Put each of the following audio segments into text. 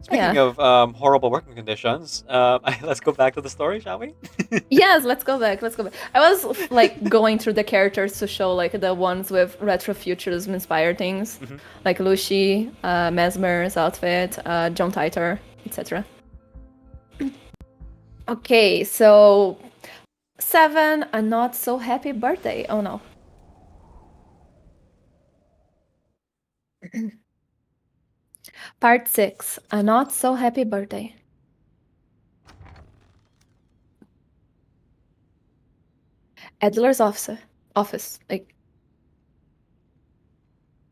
Speaking Yeah. of horrible working conditions, let's go back to the story, shall we? Yes, let's go back. Let's go back. I was like going through the characters to show like the ones with retrofuturism inspired things, Mhm. like Lucy, Mesmer's outfit, John Titor, etc. Okay, so 7, a not so happy birthday. Oh no. Part 6, a not so happy birthday. Adler's office. Like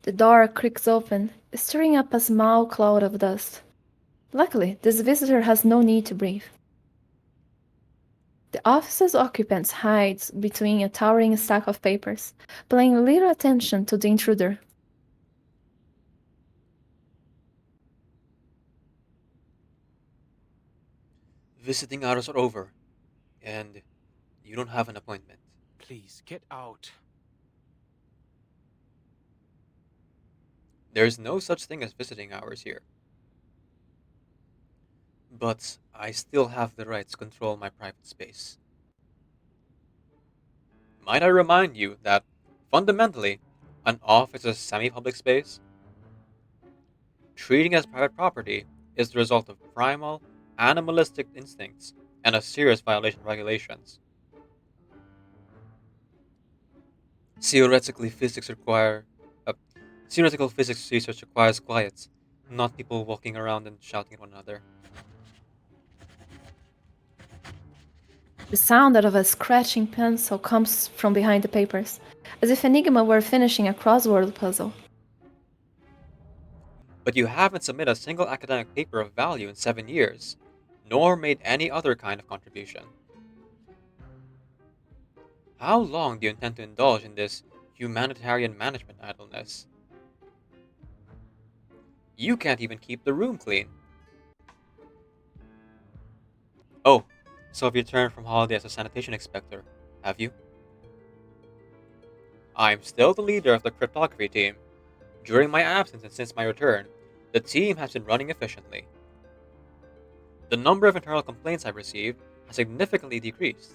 the door creaks open, stirring up a small cloud of dust. Luckily, this visitor has no need to breathe. The office's occupants hides between a towering stack of papers, paying little attention to the intruder. Visiting hours are over, and you don't have an appointment. Please, get out. There's no such thing as visiting hours here. But I still have the right to control my private space. Might I remind you that, fundamentally, an office is a semi-public space? Treating it as private property is the result of primal, animalistic instincts and a serious violation of regulations. Theoretically, physics require. Uh, Theoretical physics research requires quiet, not people walking around and shouting at one another. The sound of a scratching pencil comes from behind the papers, as if Enigma were finishing a crossword puzzle. But you haven't submitted a single academic paper of value in 7 years, nor made any other kind of contribution. How long do you intend to indulge in this humanitarian management idleness? You can't even keep the room clean. Oh, so have you returned from holiday as a sanitation inspector, have you? I'm still the leader of the cryptography team. During my absence and since my return, the team has been running efficiently. The number of internal complaints I've received has significantly decreased.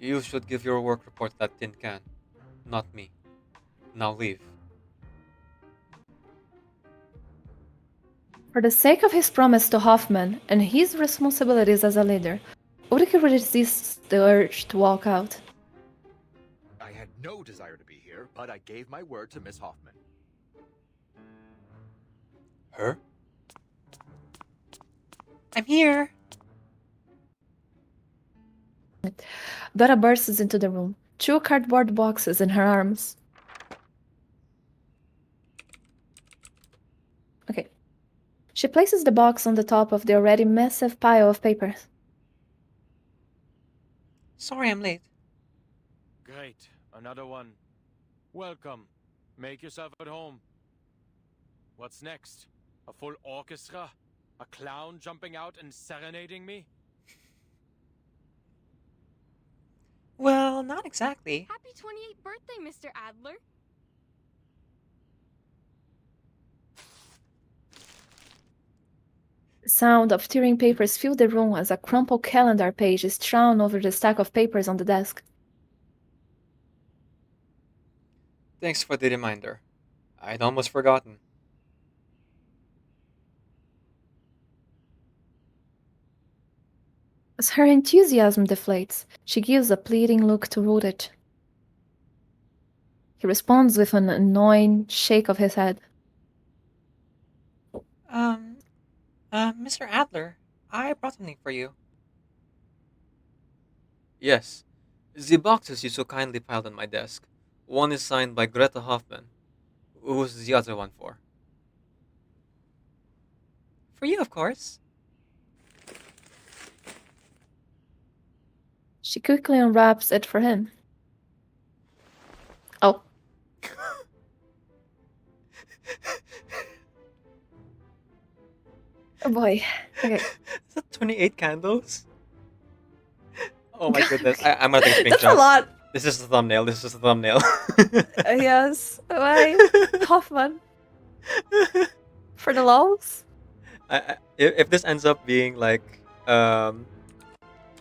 You should give your work report to that tin can, not me. Now leave. For the sake of his promise to Hoffman and his responsibilities as a leader, Ulrich resists the urge to walk out. I had no desire to be here, but I gave my word to Miss Hoffman. Her? I'm here! Dora bursts into the room, 2 cardboard boxes in her arms. Okay. She places the box on the top of the already massive pile of papers. Sorry I'm late. Great, another one. Welcome. Make yourself at home. What's next? A full orchestra? A clown jumping out and serenading me? Well, not exactly. Happy 28th birthday, Mr. Adler. The sound of tearing papers filled the room as a crumpled calendar page is strewn over the stack of papers on the desk. Thanks for the reminder. I'd almost forgotten. As her enthusiasm deflates, she gives a pleading look to Ulrich. He responds with an annoying shake of his head. Mr. Adler, I brought something for you. Yes, the boxes you so kindly piled on my desk. One is signed by Greta Hoffman. Who's the other one for? For you, of course. She quickly unwraps it for him. Oh. Oh boy. Okay. Is that 28 candles? Oh my goodness. I'm gonna take a That's a screenshot. lot. This is the thumbnail. This is the thumbnail. Yes. Why? Hoffman. For the lols? If this ends up being like,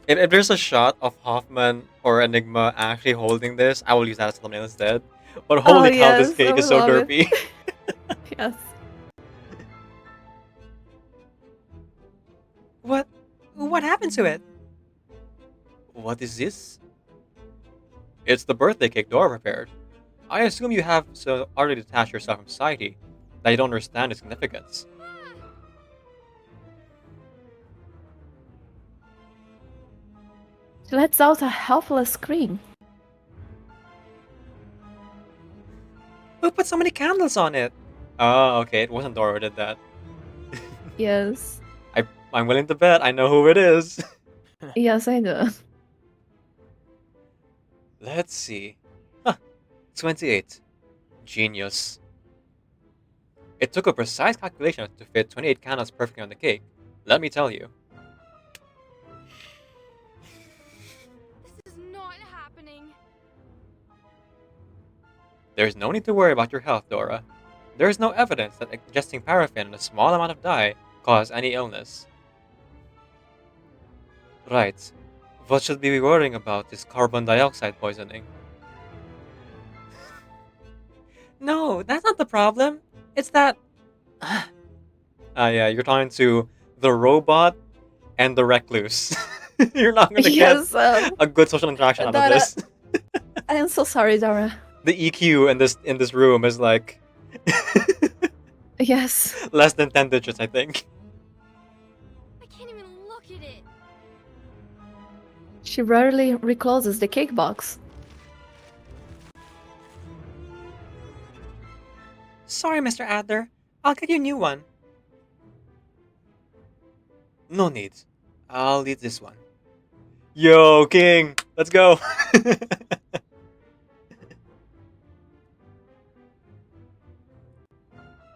if there's a shot of Hoffman or Enigma actually holding this, I will use that as thumbnail instead. But Oh holy cow, this yes, I cake is would so love it. derpy. Yes. What happened to it? What is this? It's the birthday cake Dora prepared. I assume you have so already detached yourself from society that you don't understand its significance. She lets out a helpless scream. Who put so many candles on it? Oh, okay, it wasn't Dora who did that. Yes. I'm willing to bet I know who it is. Yes, I do. Let's see. Huh, 28. Genius. It took a precise calculation to fit 28 candles perfectly on the cake. Let me tell you. This is not happening. There's no need to worry about your health, Dora. There is no evidence that ingesting paraffin in a small amount of dye caused any illness. Right. What should we be worrying about is carbon dioxide poisoning. No, that's not the problem. It's that. Yeah, you're talking to the robot and the recluse. You're not gonna Yes, get a good social interaction out of Dora. this. I am so sorry, Dora. The EQ in this room is like Yes. less than 10 digits, I think. I can't even look at it. She rarely recloses the cake box. Sorry, Mr. Adler. I'll get you a new one. No need. I'll eat this one. Yo, King! Let's go!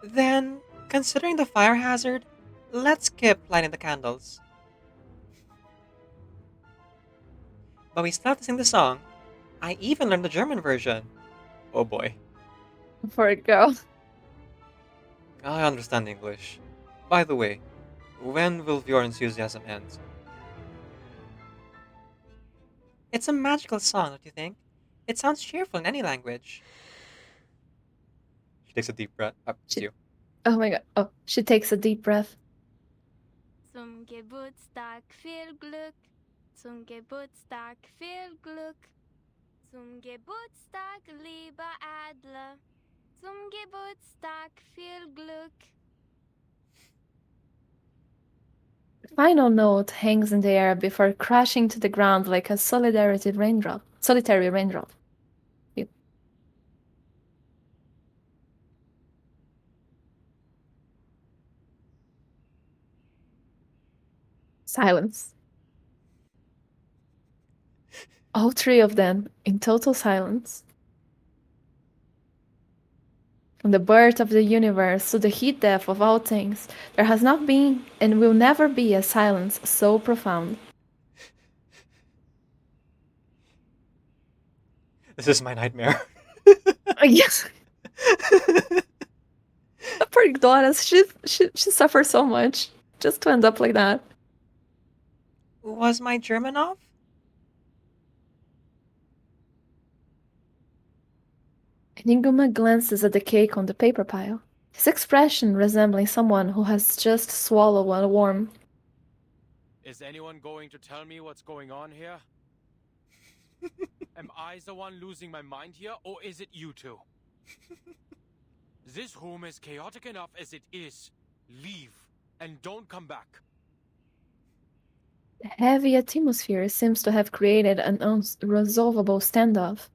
Then, considering the fire hazard, let's skip lighting the candles. But we still have to sing the song. I even learned the German version. Oh boy. For a girl. I understand English. By the way, when will your enthusiasm end? It's a magical song, don't you think? It sounds cheerful in any language. She takes a deep breath. It's She- you. Oh my god. Oh, she takes a deep breath. Zum Geburtstag viel Glück. Zum Geburtstag viel Glück. Zum Geburtstag, lieber Adler. Zum Geburtstag viel Glück. The final note hangs in the air before crashing to the ground like a solitary raindrop. Yep. Silence. All three of them in total silence. From the birth of the universe to the heat death of all things, there has not been and will never be a silence so profound. This is my nightmare. Yes, poor Dora, she suffers so much just to end up like that. Was my German off? Enigma glances at the cake on the paper pile, his expression resembling someone who has just swallowed a worm. Is anyone going to tell me what's going on here? Am I the one losing my mind here, or is it you two? This room is chaotic enough as it is. Leave, and don't come back. The heavy atmosphere seems to have created an unresolvable standoff.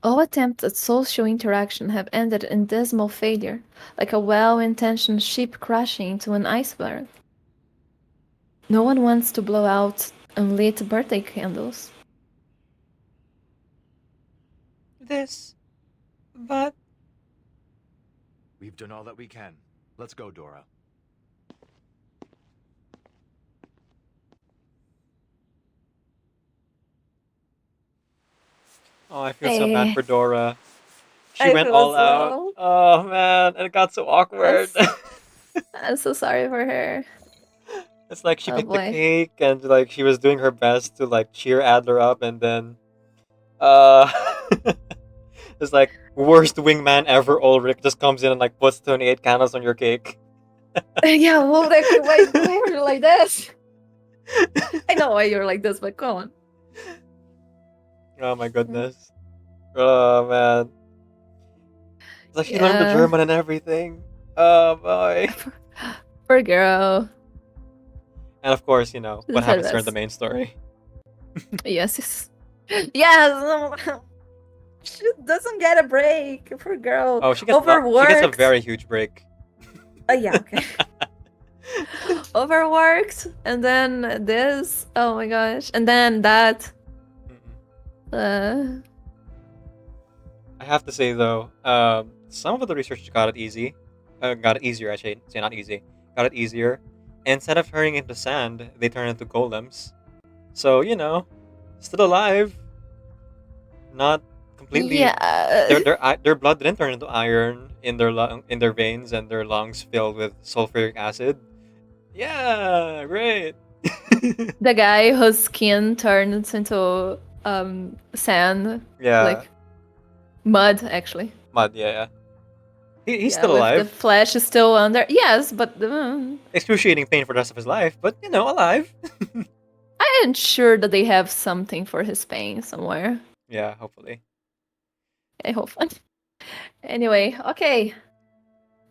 All attempts at social interaction have ended in dismal failure, like a well-intentioned ship crashing into an iceberg. No one wants to blow out unlit birthday candles. But We've done all that we can. Let's go, Dora. Oh, I feel so bad for Dora. She I went feel all as out. well. Oh man. man, and it got so awkward. I'm so sorry for her. It's like she Oh picked the boy. cake and like she was doing her best to like cheer Adler up, and then uh it's like worst wingman ever. Ulrich just comes in and like puts 28 candles on your cake. Yeah, well, why are you like this? I know why you're like this, but come on. Oh my goodness. Oh man. It's like she learned the Yeah. German and everything. Oh boy. Poor girl. And of course, you know, She what just had happens during the this. main story. Yes. Yes. She doesn't get a break. Poor girl. Oh, she gets a Overworked. very huge break. Yeah, okay. Overworked, and then this. Oh my gosh, and then that. Mm-mm. I have to say though, some of the researchers got it easy. Got it easier, I should say, not easy. Got it easier. Instead of turning into sand, they turn into golems. So, you know, still alive. Not completely. Yeah. Their blood didn't turn into iron in in their veins, and their lungs filled with sulfuric acid. Yeah, great. The guy whose skin turns into sand, Yeah, like mud, actually. mud. Yeah. He's Yeah, still with the alive. flesh still under. Yes, but Excruciating pain for the rest of his life, but you know, alive. I am sure that they have something for his pain somewhere. Yeah, hopefully. I hope. Anyway, okay.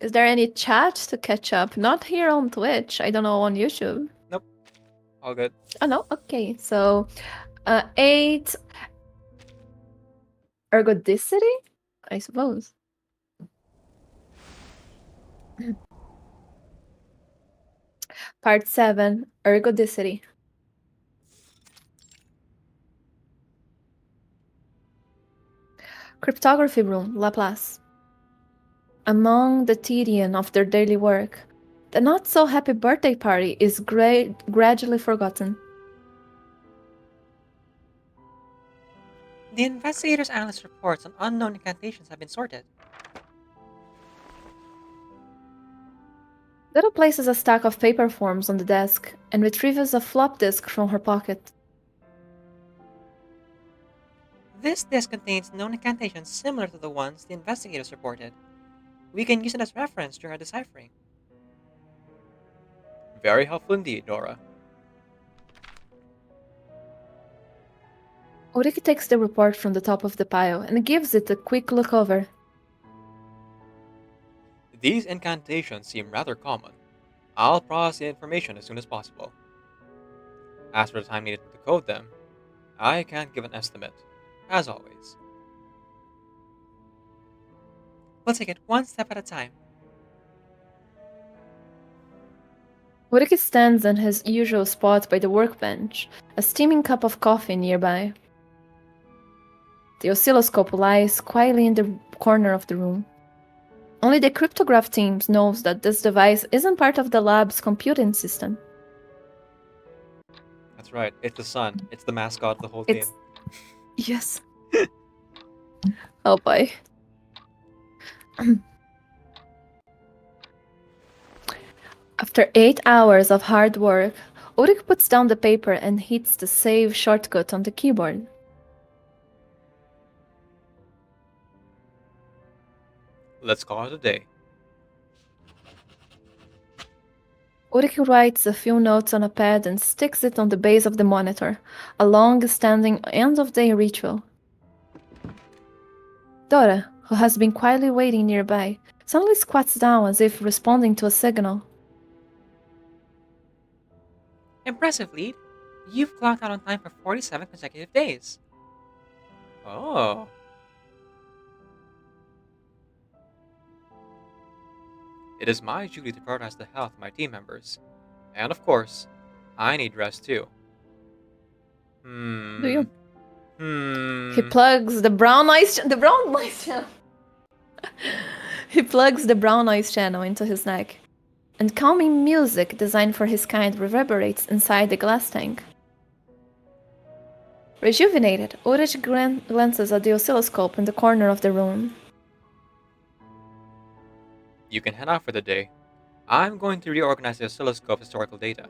Is there any chat to catch up? Not here on Twitch. I don't know on YouTube. Nope. All good. Oh no. Okay. So, 8 ergodicity, I suppose. Part 7 ergodicity. Cryptography room, Laplace. Among the tedium of their daily work, the not-so-happy birthday party is gradually forgotten. The investigator's analyst reports on unknown incantations have been sorted. Dora places a stack of paper forms on the desk and retrieves a flop disk from her pocket. This disk contains known incantations similar to the ones the investigators reported. We can use it as reference during our deciphering. Very helpful indeed, Dora. Ulrich takes the report from the top of the pile and gives it a quick look over. These incantations seem rather common. I'll process the information as soon as possible. As for the time needed to decode them, I can't give an estimate, as always. We'll take it one step at a time. Ulrich stands in his usual spot by the workbench, a steaming cup of coffee nearby. The oscilloscope lies quietly in the corner of the room. Only the cryptograph team knows that this device isn't part of the lab's computing system. That's right, it's the sun. It's the mascot of the whole team. Yes. Oh boy. After 8 hours of hard work, Ulrich puts down the paper and hits the save shortcut on the keyboard. Let's call it a day. Ulrich writes a few notes on a pad and sticks it on the base of the monitor, a long-standing end-of-day ritual. Dora, who has been quietly waiting nearby, suddenly squats down as if responding to a signal. Impressive, Lead. You've clocked out on time for 47 consecutive days. Oh. It is my duty to prioritize the health of my team members. And of course, I need rest too. Do you? He Hmm. plugs the brown noise channel. He plugs the brown noise channel into his neck, and calming music designed for his kind reverberates inside the glass tank. Rejuvenated, Ulrich glances at the oscilloscope in the corner of the room. You can head out for the day. I'm going to reorganize the oscilloscope's historical data.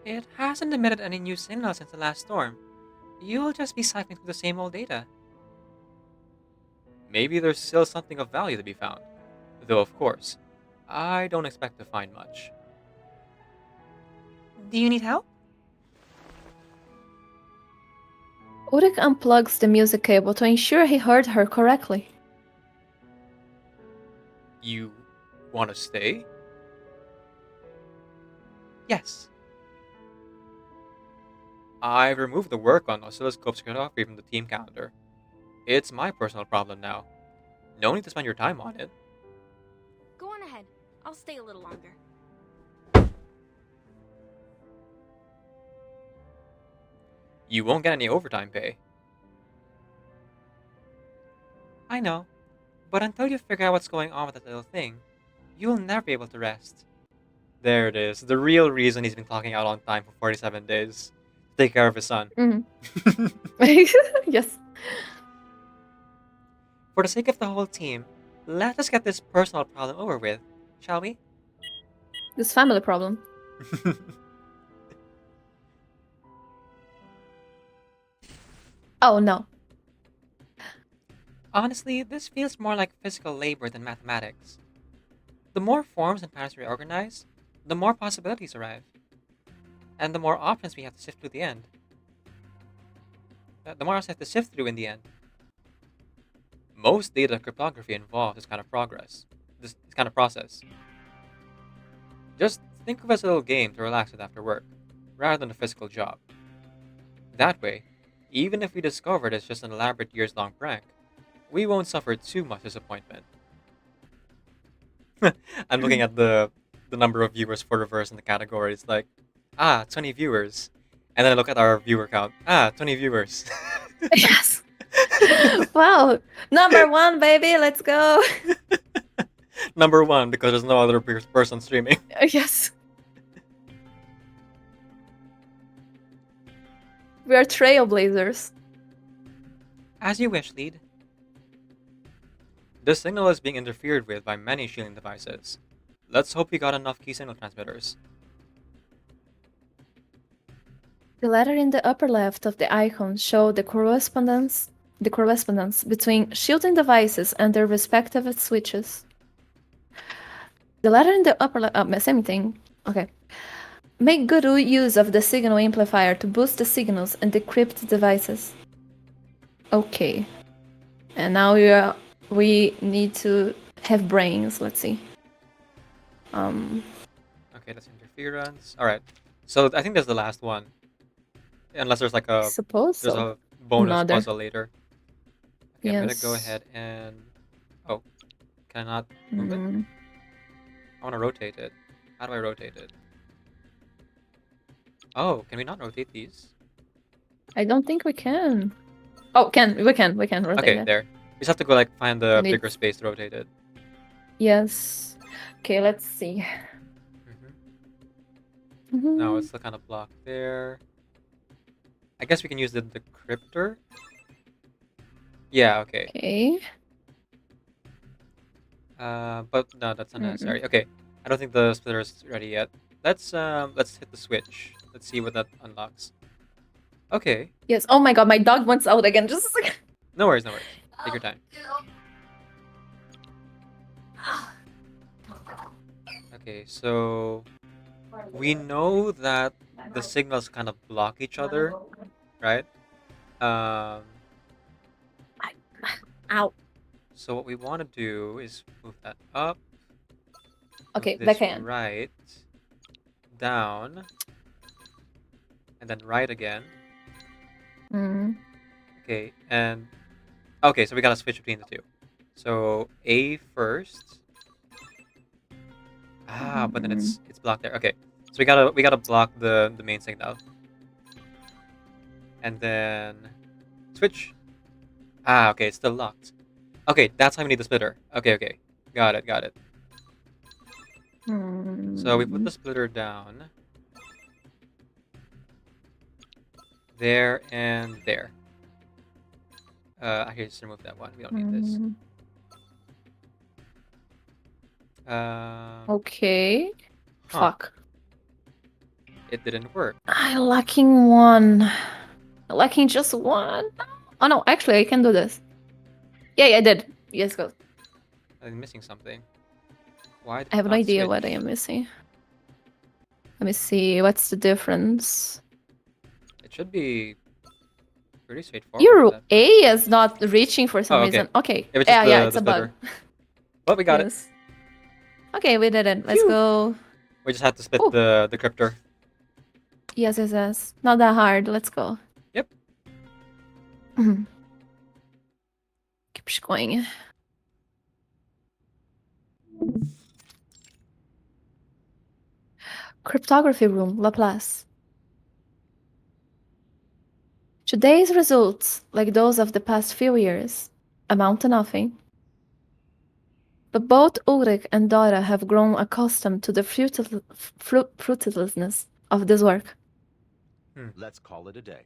It hasn't emitted any new signals since the last storm. You'll just be cycling through the same old data. Maybe there's still something of value to be found. Though, of course, I don't expect to find much. Do you need help? Ulrich unplugs the music cable to ensure he heard her correctly. You want to stay? Yes. I've removed the work on oscilloscope's cartography from the team calendar. It's my personal problem now. No need to spend your time on it. Go on ahead. I'll stay a little longer. You won't get any overtime pay. I know. But until you figure out what's going on with that little thing, you'll never be able to rest. There it is. The real reason he's been clocking out on time for 47 days. To take care of his son. Yes. For the sake of the whole team, let us get this personal problem over with, shall we? This family problem. Oh no. Honestly, this feels more like physical labor than mathematics. The more forms and patterns we organize, the more possibilities arrive. And the more options we have to sift through the end. The more options we have to sift through in the end. Most data cryptography involves this kind of process. Just think of it as a little game to relax with after work, rather than a physical job. That way, even if we discover it's just an elaborate years-long prank, we won't suffer too much disappointment. I'm looking at the number of viewers for Reverse in the categories, like, 20 viewers. And then I look at our viewer count, 20 viewers. Yes. Wow. Number 1, baby. Let's go. Number 1, because there's no other person streaming. Yes. We are trailblazers. As you wish, Lead. This signal is being interfered with by many shielding devices. Let's hope we got enough key signal transmitters. The letter in the upper left of the icon show the correspondence between shielding devices and their respective switches. The letter in the upper left, same thing. Okay. Make good use of the signal amplifier to boost the signals and decrypt devices. Okay. And now we need to have brains. Let's see. Okay, that's interference. Alright. So I think that's the last one. Unless there's like I suppose there's so. a bonus Another. puzzle later. Okay, I'm gonna go Yes. ahead and... Oh. Can I not move it? I wanna rotate it. How do I rotate it? Oh, can we not rotate these? I don't think we can. Oh, we can rotate Okay, it. there. We just have to go like find the Need- bigger space to rotate it. Yes. Okay, let's see. No, it's still kind of blocked there. I guess we can use the decryptor. Yeah, okay. Okay. But no, that's unnecessary. Okay, I don't think the splitter is ready yet. Let's hit the switch. Let's see what that unlocks. Okay, Yes. Oh my god, my dog wants out again. Just a second. no worries, no worries. Take your time. Okay, so we know that the signals kind of block each other, right? Ow. So what we want to do is move that up. Okay, move this backhand. right, down, and then right again. Okay, and okay, so we gotta switch between the two. So A first. But then it's blocked there. Okay, so we gotta block the main signal, and then switch. Okay, it's still locked. Okay, that's why we need the splitter. Okay, got it. So we put the splitter down. There and there. Actually, just remove that one. We don't need this. Okay. Huh. Fuck. It didn't work. I'm lacking one. Lacking just one. Oh no, actually I can do this. Yeah, I did. Yes, go. I'm missing something. Why did I have it no not idea switch? what I am missing. Let me see. What's the difference? It should be pretty straightforward. Your That A is not reaching for some Oh, okay. reason. Okay. It was just Yeah, the it's a bug. splitter. But we got it. Yes. Okay, we did it. Let's Phew. go. We just had to split Ooh. the cryptor. Yes. Not that hard. Let's go. Yep. Keep going. Cryptography room, Laplace. Today's results, like those of the past few years, amount to nothing. But both Ulrich and Dora have grown accustomed to the fruitlessness of this work. Let's call it a day.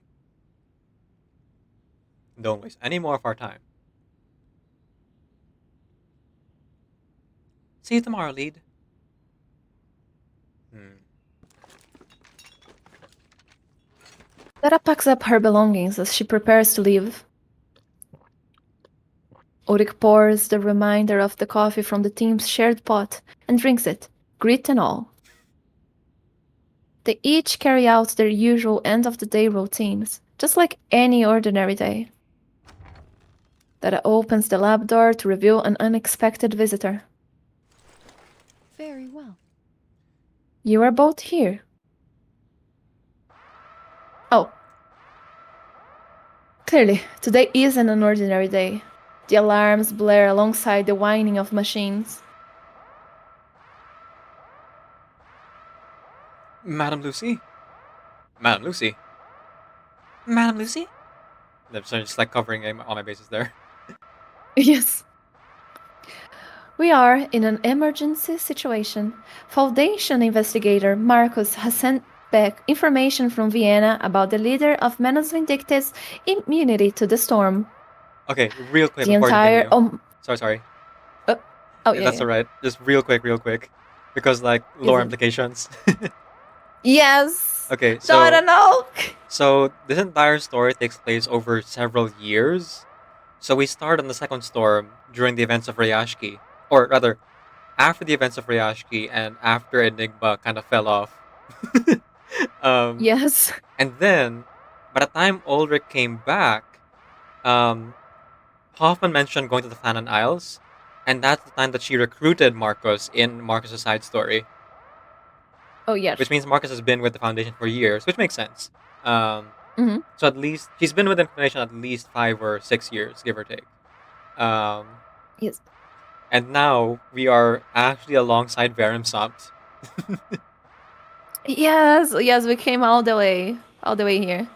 Don't waste any more of our time. See you tomorrow, lead. Dora packs up her belongings as she prepares to leave. Ulrich pours the remainder of the coffee from the team's shared pot and drinks it, grit and all. They each carry out their usual end-of-the-day routines, just like any ordinary day. Dora opens the lab door to reveal an unexpected visitor. Very well. You are both here. Oh. Clearly, today isn't an ordinary day. The alarms blare alongside the whining of machines. Madam Lucy? Madam Lucy? Madam Lucy? I'm sorry, just like covering all my bases there. Yes. We are in an emergency situation. Foundation investigator Marcus has sent back information from Vienna about the leader of Manus Vindictus' immunity to the storm. Okay, real quick The before entire... you continue. Sorry. Yeah, that's alright. Just real quick. Because, like, lore implications. Yes! Okay, so... Dora, no! So, this entire story takes place over several years. So we start on the second storm during the events of Ryashki. Or rather, after the events of Ryashki and after Enigma kind of fell off. Yes. And then, by the time Ulrich came back, Hoffman mentioned going to the Flannan Isles, and that's the time that she recruited Marcus in Marcus's side story. Oh, yes. Which means Marcus has been with the Foundation for years, which makes sense. So at least, he's been with the Foundation at least 5 or 6 years, give or take. Yes. And now, we are actually alongside Verimsomt. Yes, we came all the way here.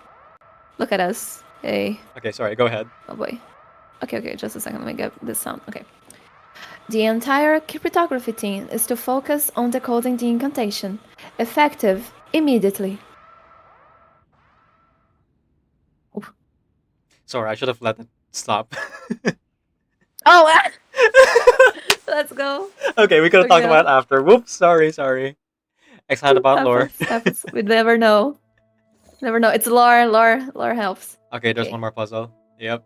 Look at us. Hey. Okay, sorry, go ahead. Oh boy. Okay, just a second, let me get this sound. Okay. The entire cryptography team is to focus on decoding the incantation. Effective immediately. Oof. Sorry, I should have let it stop. Oh! Let's go. Okay, we could talk about it after. Whoops, sorry. Excited about lore. Happens. We never know. It's lore helps. Okay, there's one more puzzle. Yep.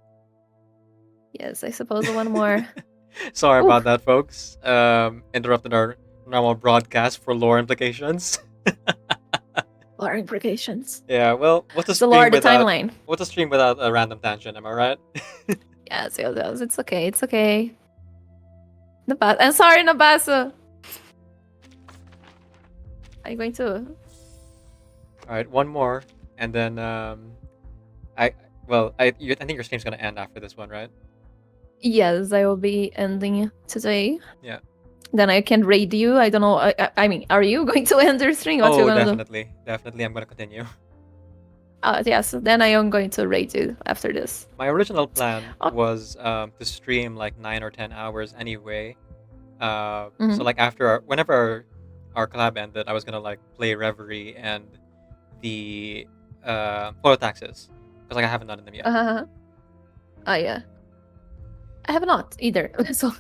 Yes, I suppose one more. Sorry about that, folks. Interrupted our normal broadcast for lore implications. Lore implications. Yeah, well, what's a stream without... the timeline. What's a stream without a random tangent, am I right? Yes, it's okay. I'm sorry, Nabasa. Are you going to? Alright, one more, and then I think your stream's gonna end after this one, right? Yes, I will be ending today. Yeah. Then I can raid you. I don't know. I mean, are you going to end your stream? What you gonna definitely. Definitely, I'm gonna continue. Yes. Then I am going to raid you after this. My original plan was to stream like 9 or 10 hours anyway. So like whenever our collab ended, I was gonna like play Reverie and the photo taxes because like I haven't done them yet. I have not either. So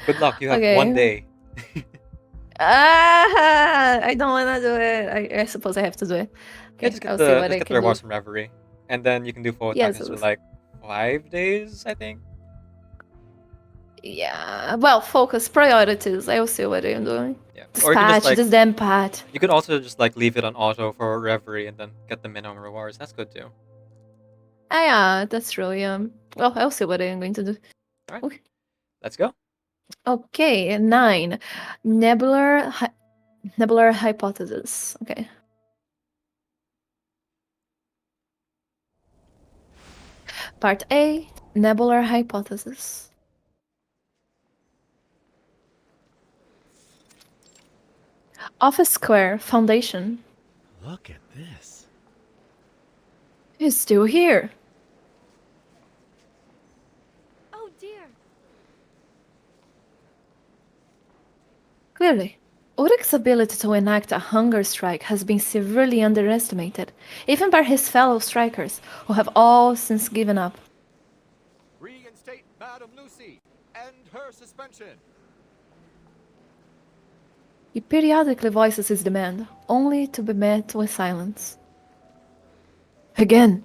Good luck. You have okay. 1 day. I don't wanna do it. I suppose I have to do it. Yeah, Okay, just I'll see what get I the can do. rewards from Reverie. And then you can do full Yes, attackers for like 5 days, I think. yeah. Well, focus priorities. I will see what I'm doing. Yeah. This Or you can just patch, like this damn patch. you could also just like leave it on auto for Reverie and then get the minimum rewards. That's good too. Ah, yeah, that's true. Yeah. Well, I'll see what I'm going to do. Alright. Okay. Let's go. Okay, 9. Nebular Nebular hypothesis. Okay. Part A, nebular hypothesis. Office Square Foundation. Look at this. Is still here. Oh dear. Clearly, Ulrich's ability to enact a hunger strike has been severely underestimated, even by his fellow strikers, who have all since given up. Reinstate Madam Lucy. End her suspension. He periodically voices his demand, only to be met with silence. Again.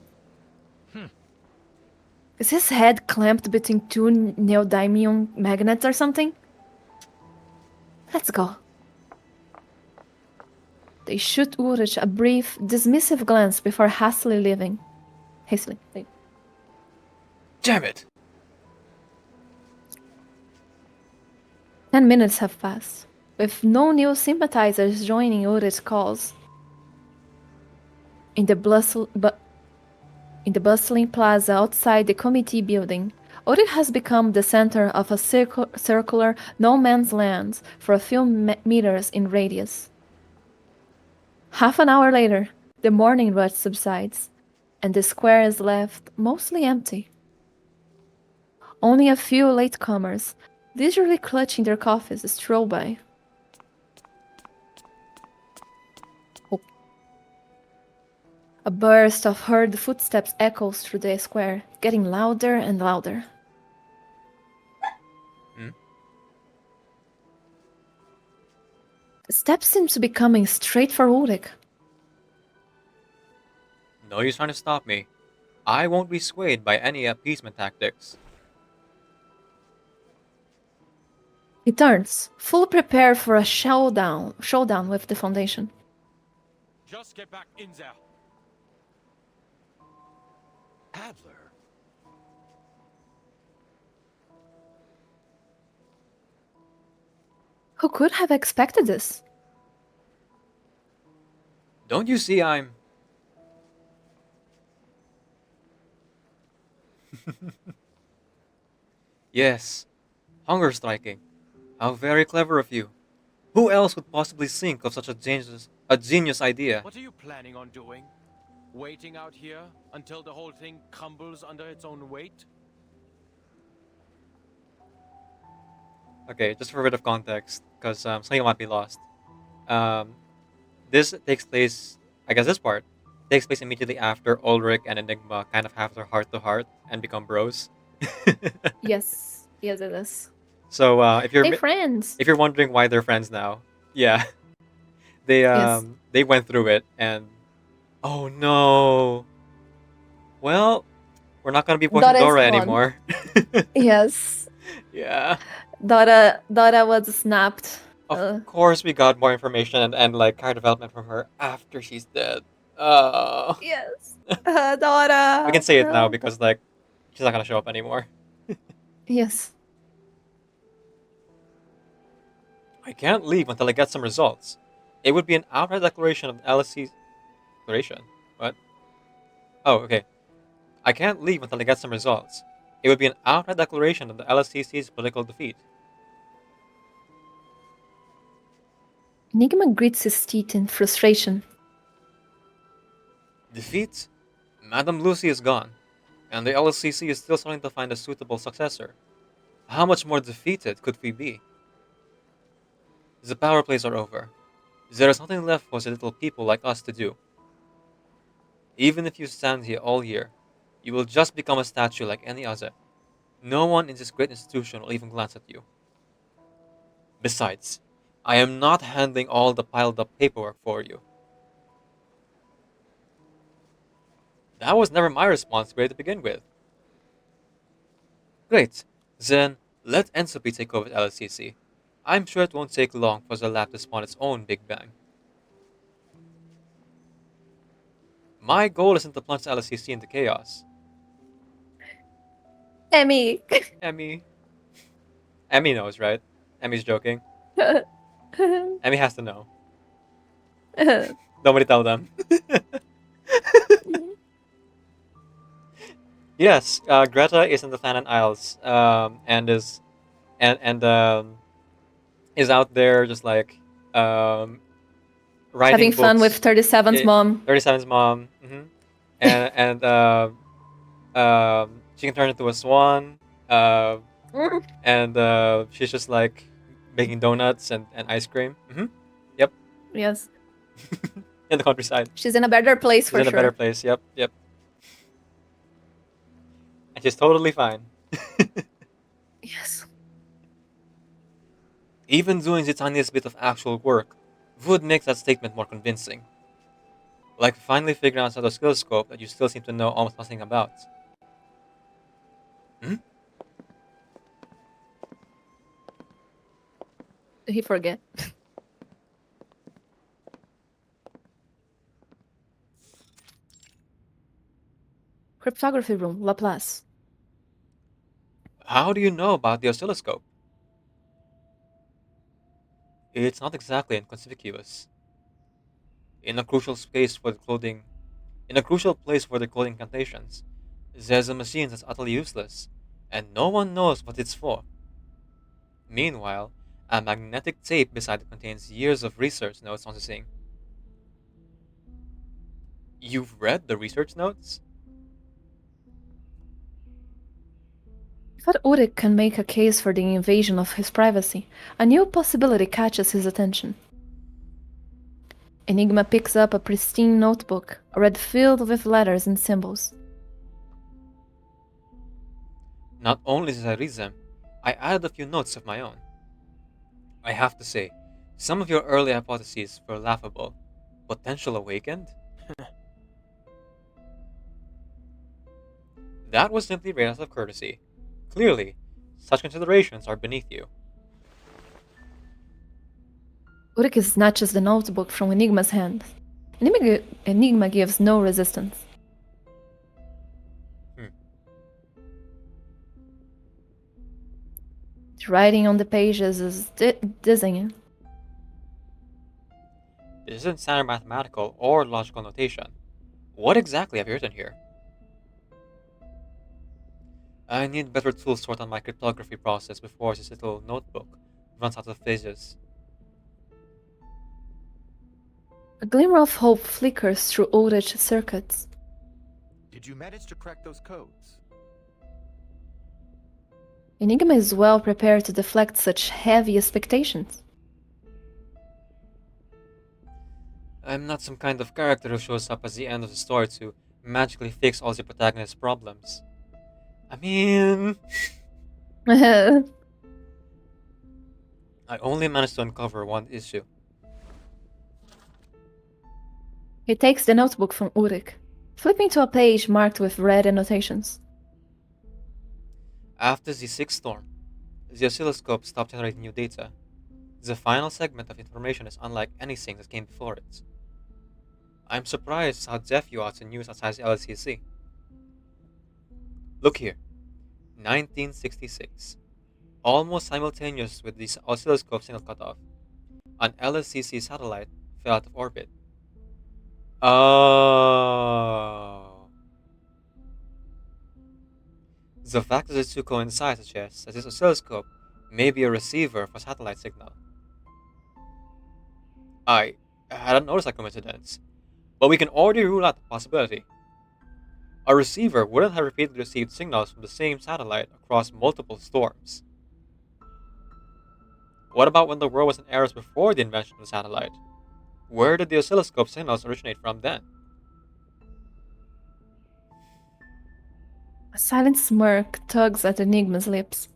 Is his head clamped between two neodymium magnets or something? Let's go. They shoot Ulrich a brief, dismissive glance before hastily leaving. Hastily. 'Damn it! 10 minutes have passed, with no new sympathizers joining Ulrich's cause. In the bustling plaza outside the committee building, Ulrich has become the center of a circular no-man's land for a few meters in radius. Half an hour later, the morning rush subsides, and the square is left mostly empty. Only a few latecomers, leisurely clutching their coffees, stroll by. Oh. A burst of hurried footsteps echoes through the square, getting louder and louder. The steps seem to be coming straight for Ulrich. No use trying to stop me. I won't be swayed by any appeasement tactics. He turns, fully prepared for a showdown with the Foundation. Just get back in there. Adler. Who could have expected this? Don't you see I'm... Yes, hunger striking. How very clever of you. Who else would possibly think of such a genius idea? What are you planning on doing? Waiting out here until the whole thing crumbles under its own weight? Okay, just for a bit of context, because something might be lost. This takes place, I guess this part, takes place immediately after Ulrich and Enigma kind of have their heart-to-heart and become bros. Yes, it is. So Hey, friends! if you're wondering why they're friends now, yeah, Yes. they went through it and oh no, well, we're not gonna be watching Dora is Dora gone. anymore. Yes. Yeah, Dora was snapped. of course we got more information and like character development from her after she's dead. Yes. Dora! I can say it now No. because like she's not gonna show up anymore. Yes. I can't leave until I get some results. It would be an outright declaration of the LSC's declaration. What? Oh, okay. I can't leave until I get some results. It would be an outright declaration of the LSCC's political defeat. Enigma grits his teeth in frustration. Defeat? Madame Lucy is gone, and the LSCC is still trying to find a suitable successor. How much more defeated could we be? The power plays are over. There is nothing left for the little people like us to do. Even if you stand here all year, You will just become a statue like any other. No one in this great institution will even glance at you. Besides, I am not handling all the piled up paperwork for you. That was never my responsibility to begin with. Great. Then let entropy take over at LSCC. I'm sure it won't take long for the lab to spawn its own Big Bang. My goal isn't to plunge LSCC into chaos. Emmy. Emmy. Emmy knows, right? Emmy's joking. Emmy has to know. Nobody tell them. Yes, Greta is in the Flannan Isles, and is out there just like writing Having fun books. with 37's mom. 37's mom, and she can turn into a swan, and she's just like making donuts and ice cream. Yep, Yes. in the countryside. She's in a better place She's for in a sure. better place. Yep. And she's totally fine. Yes. Even doing the tiniest bit of actual work would make that statement more convincing. Like finally figuring out the oscilloscope that you still seem to know almost nothing about. Did he forget? Cryptography room, Laplace. How do you know about the oscilloscope? It's not exactly inconspicuous. In a crucial place for decoding incantations, there's a machine that's utterly useless, and no one knows what it's for. Meanwhile, a magnetic tape beside it contains years of research notes on the thing. You've read the research notes? But Ulrich can make a case for the invasion of his privacy. A new possibility catches his attention. Enigma picks up a pristine notebook, already filled with letters and symbols. Not only did I read them, I added a few notes of my own. I have to say, some of your early hypotheses were laughable. Potential awakened? That was simply read out of courtesy. Clearly, such considerations are beneath you. Ulrich snatches the notebook from Enigma's hand. Enigma gives no resistance. The writing on the pages is dizzying. This isn't standard mathematical or logical notation. What exactly have you written here? I need better tools to sort out my cryptography process before this little notebook runs out of pages. A glimmer of hope flickers through Ulrich's circuits. Did you manage to crack those codes? Enigma is well prepared to deflect such heavy expectations. I'm not some kind of character who shows up at the end of the story to magically fix all the protagonist's problems. I mean, I only managed to uncover one issue. He takes the notebook from Ulrich, flipping to a page marked with red annotations. After the sixth storm, the oscilloscope stopped generating new data. The final segment of information is unlike anything that came before it. I'm surprised how deaf you are to news outside the LSCC. Look here. 1966. Almost simultaneous with the oscilloscope signal cutoff, an LSCC satellite fell out of orbit. Oh. The fact that the two coincide suggests that this oscilloscope may be a receiver for satellite signal. I hadn't noticed that coincidence, but we can already rule out the possibility. A receiver wouldn't have repeatedly received signals from the same satellite across multiple storms. What about when the world was in eras before the invention of the satellite? Where did the oscilloscope signals originate from then? A silent smirk tugs at Enigma's lips.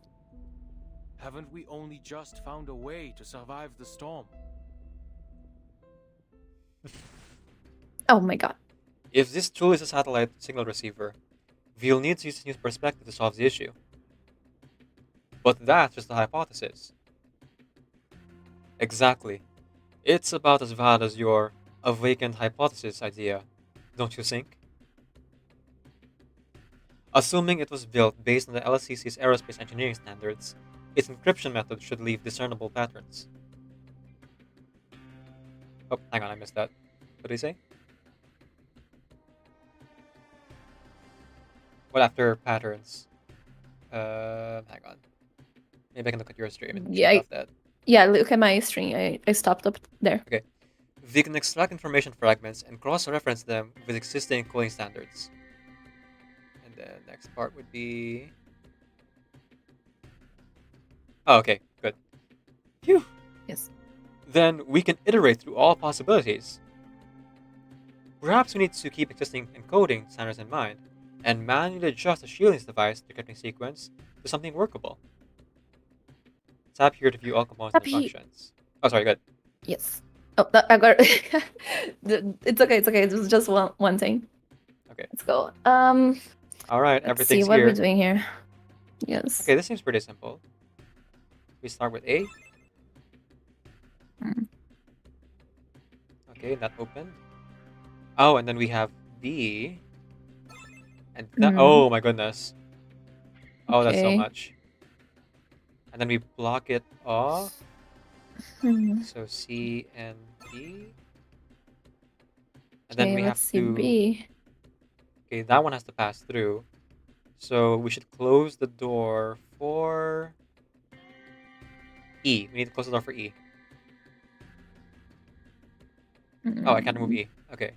Haven't we only just found a way to survive the storm? Oh my god. If this truly is a satellite signal receiver, we'll need to use this new perspective to solve the issue. But that's just a hypothesis. Exactly. It's about as valid as your awakened hypothesis idea, don't you think? Assuming it was built based on the LSCC's aerospace engineering standards, its encryption method should leave discernible patterns. Oh, hang on, I missed that. What did he say? What after patterns? Hang on. Maybe I can look at your stream and Yeah, check off that. Yeah, look at my string. I stopped up there. Okay. We can extract information fragments and cross-reference them with existing coding standards. And the next part would be... Oh, okay, good. Phew. Yes. Then we can iterate through all possibilities. Perhaps we need to keep existing encoding standards in mind, and manually adjust the shielding device decrypting sequence to something workable. Tap here to view all components and Tap here. functions. Oh, sorry, good. Yes. Oh, I got It's okay, it's okay. It was just one thing. Okay. Let's go. All right, Let's see everything's what here. we're doing here. Yes. Okay, this seems pretty simple. We start with A. Mm. Okay, that opened. Oh, and then we have B. And that, oh my goodness. Oh, that's so Okay. much. And then we block it off. Hmm. So C and D. And then Okay, we let's have see to... B. Okay, that one has to pass through. So we should close the door for E. We need to close the door for E. Oh, I can't remove E. Okay.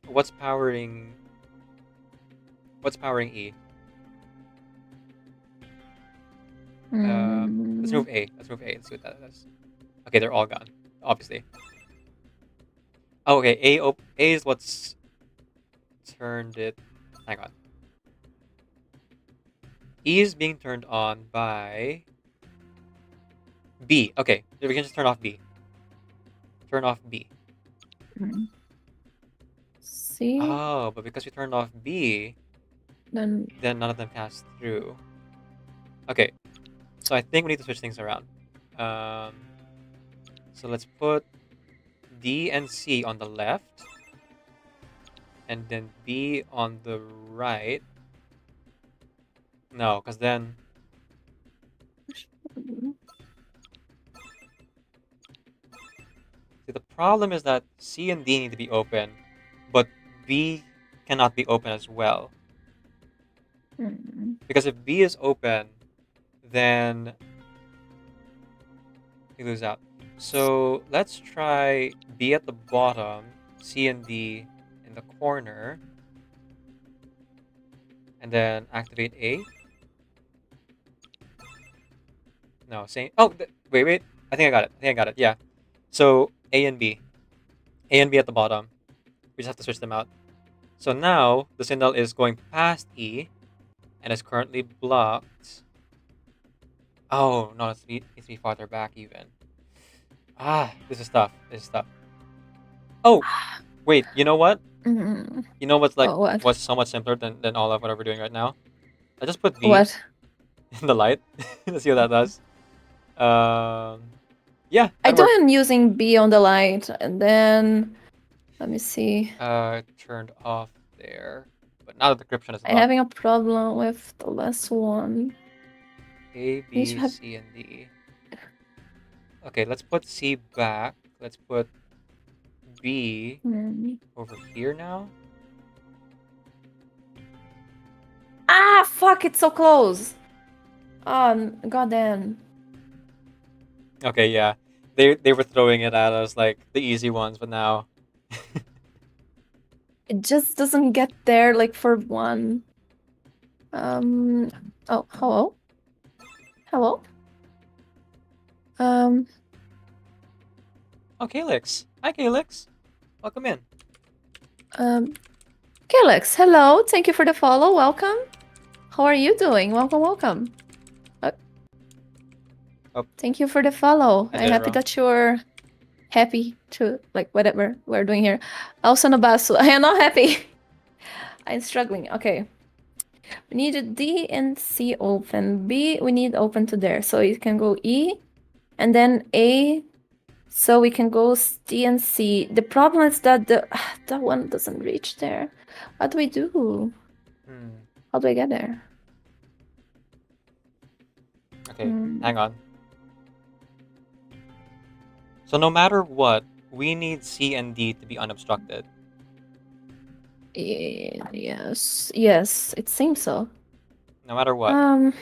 What's powering E? Let's remove A. Let's remove A and see what that does. Okay, they're all gone, obviously. Oh, okay. A is what's turned it. Hang on. E is being turned on by B. Okay, we can just turn off B. Turn off B. See? Oh, but because we turned off B, Then then none of them pass through. Okay, so I think we need to switch things around. So let's put D and C on the left, and then B on the right. No, because then... See, the problem is that C and D need to be open, but B cannot be open as well. Because if B is open, then we lose out. So let's try B at the bottom, C and D in the corner, and then activate A. No, same. Oh, wait. I think I got it. Yeah. So A and B. A and B at the bottom. We just have to switch them out. So now the signal is going past E and is currently blocked. Oh, no, it needs to be farther back even. Ah, this is tough. Oh, wait, you know what? You know what's like, what? what's so much simpler than all of what we're doing right now? I just put B What? in the light. Let's see what that does. Yeah, I that do worked. am using B on the light, and then let me see. Turned off there. But now the decryption is I'm up. having a problem with the last one. A, Need B, to have- C, and D. Okay, let's put C back. Let's put B over here now. Ah, fuck! It's so close. Goddamn. Okay, yeah. They were throwing it at us like the easy ones, but now... It just doesn't get there, like, for one. Oh, hello? Hello? Oh, Calyx. Hi, Calyx. Welcome in. Calyx, hello. Thank you for the follow. Welcome. How are you doing? Welcome, welcome. Thank you for the follow. I I'm did it happy wrong. that you're happy to like whatever we're doing here. Also, Nabasu, I am not happy. I'm struggling. Okay. We need D and C open. B, we need open to there. So you can go E and then A. So we can go D and C. The problem is that that one doesn't reach there. What do we do? How do I get there? Okay, hang on. So no matter what, we need C and D to be unobstructed. Yes, it seems so. No matter what.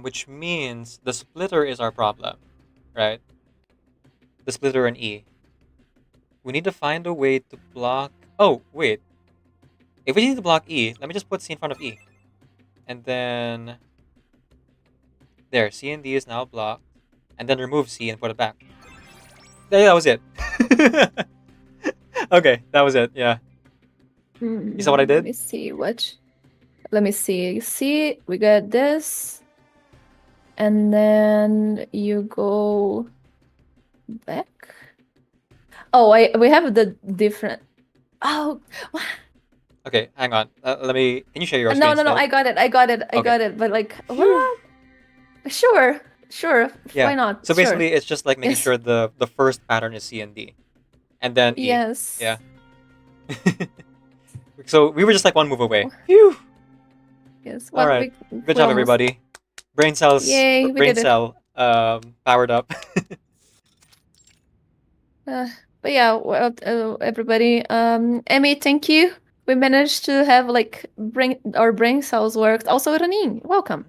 Which means the splitter is our problem, right? The splitter in E. We need to find a way to block... Oh, wait. If we need to block E, let me just put C in front of E. And then... There, C and D is now blocked. And then remove C and put it back. Yeah, that was it. Okay, that was it, yeah. You saw what I did? Let me see what. Let me see. See, we got this, and then you go back. Oh, we have the different. Oh, what? Okay, hang on. Let me... Can you share your No, screen no, no. still? I got it. I got it. I Okay. got it. But like, what? Sure. Yeah. Why not? So basically, it's just like making Yes. sure the first pattern is C and D. And then E. Yes. Yeah. So we were just like one move away. Phew. Yes. All right. Good job, everybody. Brain cells. Yay, we brain did it. cell. Powered up. But yeah, well, everybody. Emmy, thank you. We managed to have like our brain cells worked. Also, Ranin, welcome.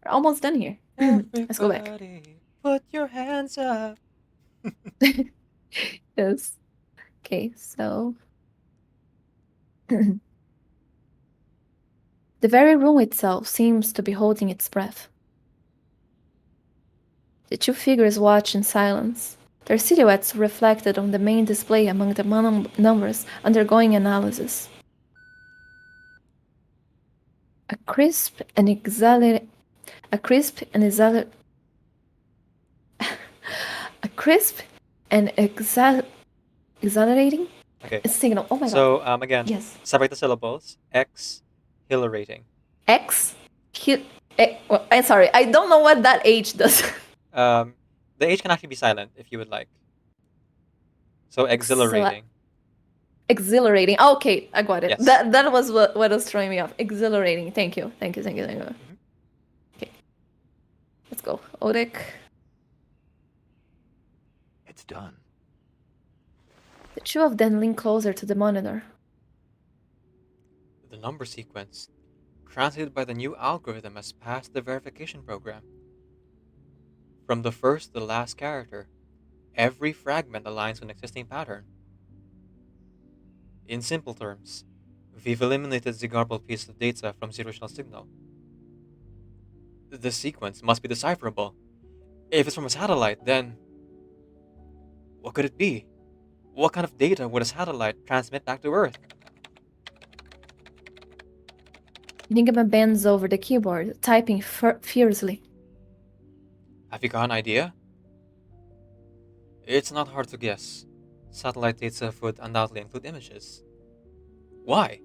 We're almost done here. Let's go back. Everybody, put your hands up. Yes. Okay, so the very room itself seems to be holding its breath. The two figures watch in silence, their silhouettes reflected on the main display among the numbers undergoing analysis. A crisp and exhilarating Okay. signal. Oh my god. So again, Yes. separate the syllables. Exhilarating. I'm sorry. I don't know what that H does. The H can actually be silent if you would like. So exhilarating. Exhilarating. Okay, I got it. Yes. That was what was throwing me off. Exhilarating. Thank you. Mhm. Okay. Let's go. Ulrich. It's done. The two of them lean closer to the monitor. The number sequence, translated by the new algorithm, has passed the verification program. From the first to the last character, every fragment aligns with an existing pattern. In simple terms, we've eliminated the garbled piece of data from the original signal. The sequence must be decipherable. If it's from a satellite, then... what could it be? What kind of data would a satellite transmit back to Earth? Enigma bends over the keyboard, typing furiously. Have you got an idea? It's not hard to guess. Satellite data would undoubtedly include images. Why?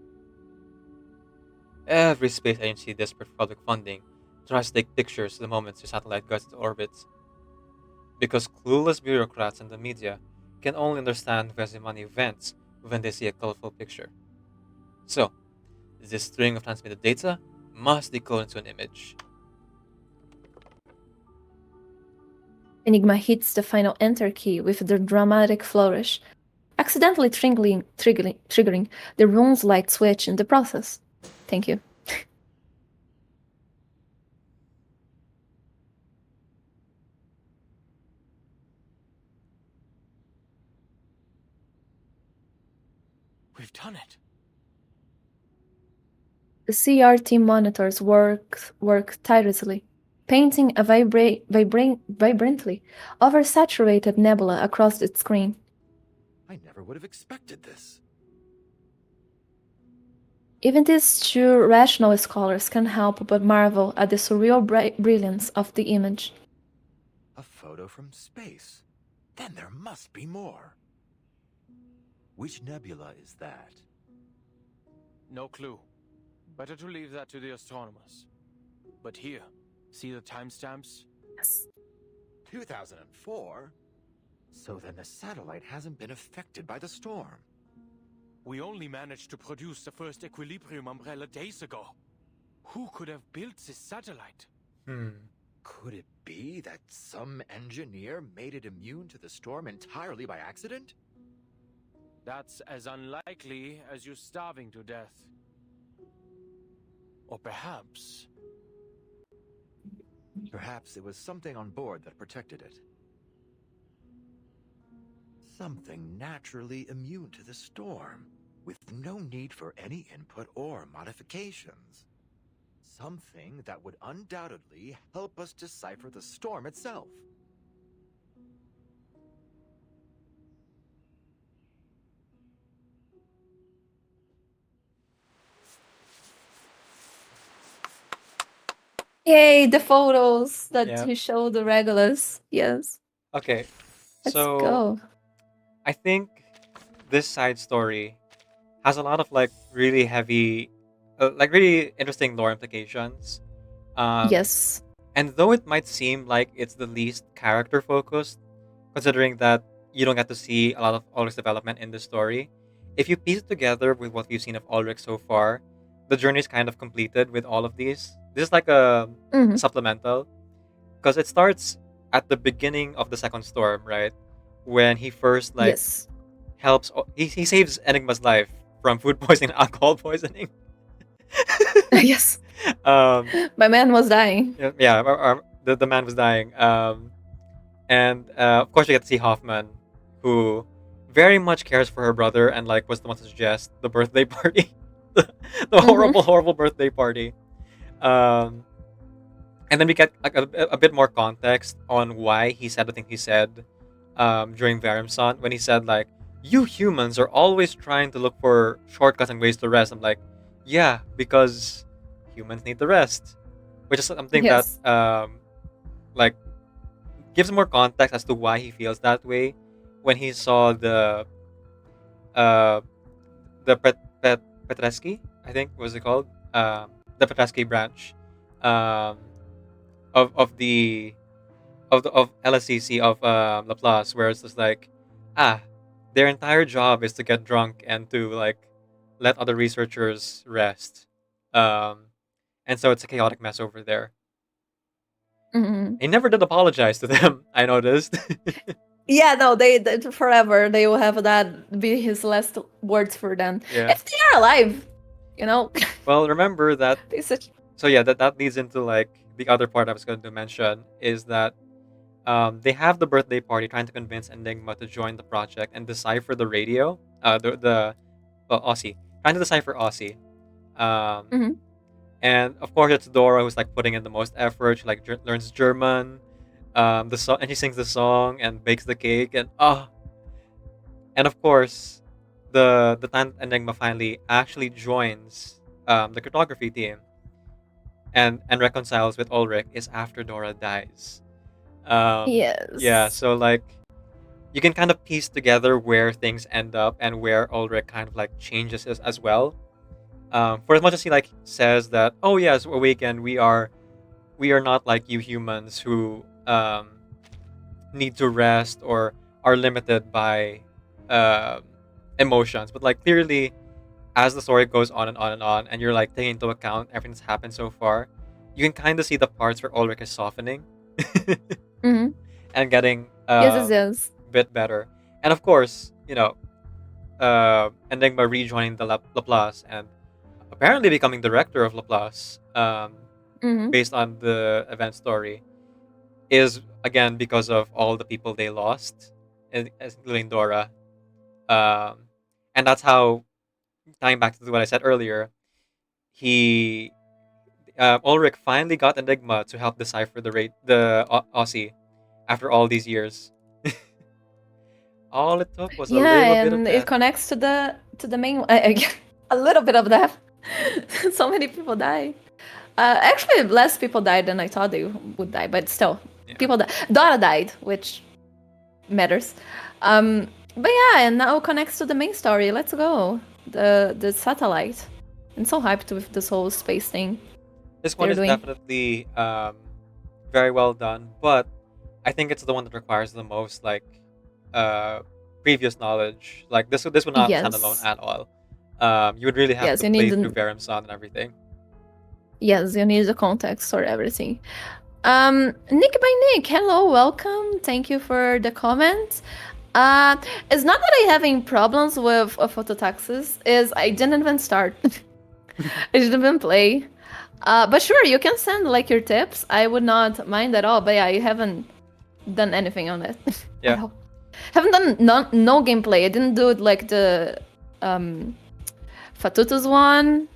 Every space agency desperate for public funding tries to take pictures the moment the satellite goes into orbit. Because clueless bureaucrats and the media can only understand money events when they see a colorful picture. So, this string of transmitted data must decode into an image. Enigma hits the final enter key with the dramatic flourish, accidentally triggering the room's light switch in the process. Thank you. We've done it. The CRT monitors work tirelessly, painting a vibrantly oversaturated nebula across its screen. I never would have expected this. Even these two rational scholars can't help but marvel at the surreal brilliance of the image. A photo from space. Then there must be more. Which nebula is that? No clue. Better to leave that to the astronomers. But here, see the timestamps? Yes. 2004? So then the satellite hasn't been affected by the storm. We only managed to produce the first equilibrium umbrella days ago. Who could have built this satellite? Could it be that some engineer made it immune to the storm entirely by accident? That's as unlikely as you starving to death. Or perhaps... Perhaps it was something on board that protected it. Something naturally immune to the storm, with no need for any input or modifications. Something that would undoubtedly help us decipher the storm itself. Yay, the photos that Yeah. he showed the Regulus. Yes. Okay, Let's so go. I think this side story has a lot of like really heavy, like really interesting lore implications. Yes. And though it might seem like it's the least character focused, considering that you don't get to see a lot of Ulrich's development in the story, if you piece it together with what we've seen of Ulrich so far, the journey is kind of completed with all of these. This is like a Mhm. supplemental, because it starts at the beginning of the second storm, right? When he first like Yes. helps, he saves Enigma's life from food poisoning and alcohol poisoning. Yes. um, My man was dying. yeah, the man was dying. And of course, you get to see Hoffman, who very much cares for her brother and like was the one to suggest the birthday party, the horrible birthday party. And then we get like a bit more context on why he said the thing he said during Varimson when he said like, "You humans are always trying to look for shortcuts and ways to rest." I'm like, yeah, because humans need to rest, which is something Yes. that like gives more context as to why he feels that way when he saw uh Petresky, I think was it called, the Petresky branch um of the of LSCC of Laplace, where it's just like, ah, their entire job is to get drunk and to like let other researchers rest, and so it's a chaotic mess over there. Mhm. He never did apologize to them. I noticed. Yeah, no, they forever they will have that be his last words for them. Yeah. If they are alive, you know. Well, remember that. They such So yeah, that leads into like the other part I was going to mention is that they have the birthday party trying to convince Enigma to join the project and decipher the radio. Aussie, trying to decipher Aussie. Um, Mhm. and of course it's Dora who's like putting in the most effort. She like learns German. The song, and she sings the song and bakes the cake and of course the time Enigma finally actually joins the cryptography team and reconciles with Ulrich is after Dora dies. Yeah, Yes. so like you can kind of piece together where things end up and where Ulrich kind of like changes as well. For as much as he like says that, oh yes, awakened, we are not like you humans who need to rest or are limited by um emotions, but like clearly as the story goes on and on and on, and you're like taking into account everything that's happened so far, you can kind of see the parts where Ulrich is softening Mhm. and getting Yes, yes, yes. a bit better. And of course, Enigma rejoining the Laplace and apparently becoming director of Laplace, Mhm. based on the event story, is again because of all the people they lost, including Dora. Um, and that's how, tying back to what I said earlier, he Ulrich finally got Enigma to help decipher the Aussie after all these years. All it took was a Yeah, little bit of and it death. connects to the main a little bit of that. So many people die. Actually, less people died than I thought they would die, but still, Yeah. people died. Dora died, which matters. But yeah, and now connects to the main story. Let's go. The satellite. I'm so hyped with this whole space thing. This one They're is doing. definitely very well done, but I think it's the one that requires the most previous knowledge. Like this would not stand alone Yes. at all. You would really have Yes, to you play need through the Verimson and everything. yes, you need the context for everything. Nick by Nick, hello, welcome. Thank you for the comment. It's not that I having problems with phototaxis, is I didn't even start. I didn't even play. But sure, you can send like your tips. I would not mind at all. But yeah, I haven't done anything on it Yeah. at all. Haven't done no gameplay. I didn't do it like the Fatutus one.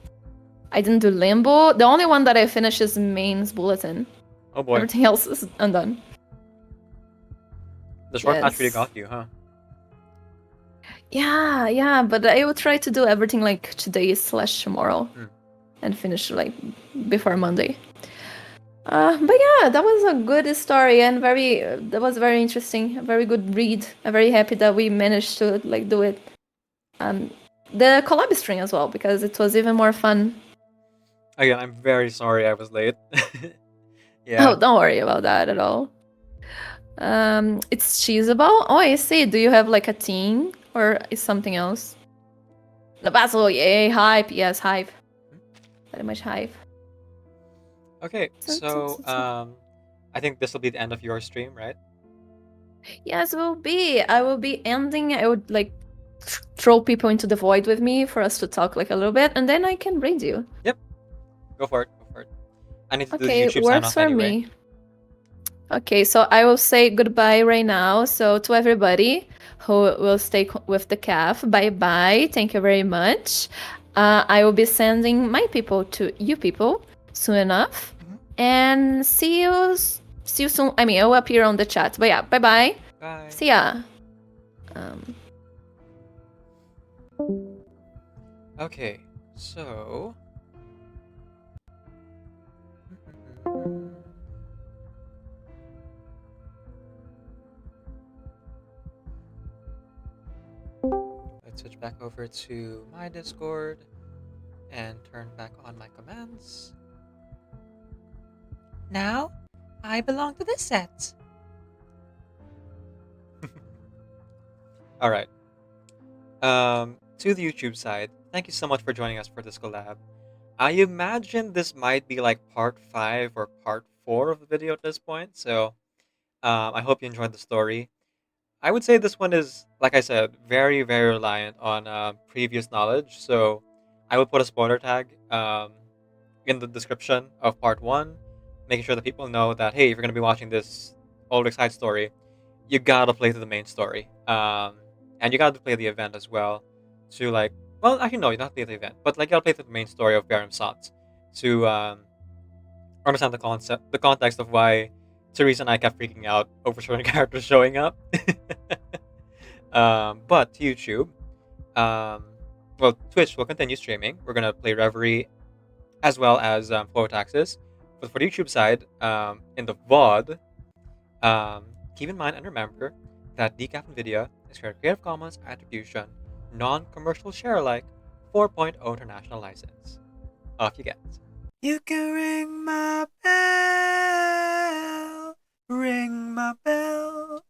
I didn't do Limbo. The only one that I finished is Main's Bulletin. Oh boy, Everything else is undone. the short match really Yes. got you, huh? Yeah, but I will try to do everything like today/tomorrow and finish like before Monday. But yeah, that was a good story and that was very interesting. A very good read. I'm very happy that we managed to like do it. The collab string as well because it was even more fun. Again, I'm very sorry I was late. Yeah. Oh, don't worry about that at all. It's cheesable. Oh, I see. Do you have like a team or is something else? The Basil, yay, hype. Yes, hype. Very much hype. Okay, so I think this will be the end of your stream, right? Yes, will be. I will be ending. I would like throw people into the void with me for us to talk like a little bit, and then I can raid you. Yep. Go for it. I need to do the Okay, YouTube sign works off for anyway. me. Okay, so I will say goodbye right now. So to everybody who will stay with the calf, bye bye. Thank you very much. I will be sending my people to you people soon enough, and see you soon. I mean, I will appear on the chat. But yeah, bye bye. Bye. See ya. Okay, so let's switch back over to my Discord and turn back on my commands. Now, I belong to this set. All right. To the YouTube side, thank you so much for joining us for this collab. I imagine this might be like part 5 or part 4 of the video at this point, so I hope you enjoyed the story. I would say this one is, like I said, very, very reliant on previous knowledge, so I would put a spoiler tag in the description of part 1, making sure that people know that, hey, if you're going to be watching this Ulrich side story, you gotta play through the main story. And you gotta play the event as well to well, actually no, you don't have to play the event, but like you gotta play through the main story of Baron Sot to understand the context of why Teresa and I kept freaking out over certain characters showing up. But YouTube, well, Twitch will continue streaming. We're gonna play Reverie as well as Flow Taxes. But for the YouTube side, in the VOD, keep in mind and remember that Decaf NVIDIA is Creative Commons Attribution, non-commercial share alike, 4.0 international license. Off you get. You can ring my bell.